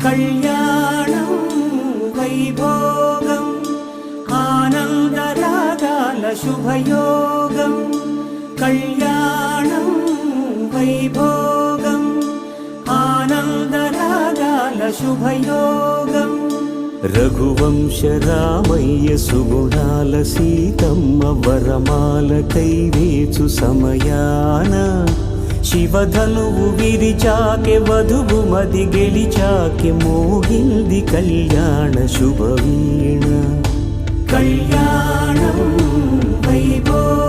కళ్యాణం వైభోగం ఆనందరాగాల శుభయోగం కళ్యాణం వైభోగం ఆనందరాగాల శుభయోగం రఘువంశ రామయ్య సుగుణాల సీతమ్మ వరమాల కైవేచు సమయాన శివధనువు విరిచాకె వధువు మది గెలిచాకె మోగింది కళ్యాణ శుభవీణ కళ్యాణం వైభోగం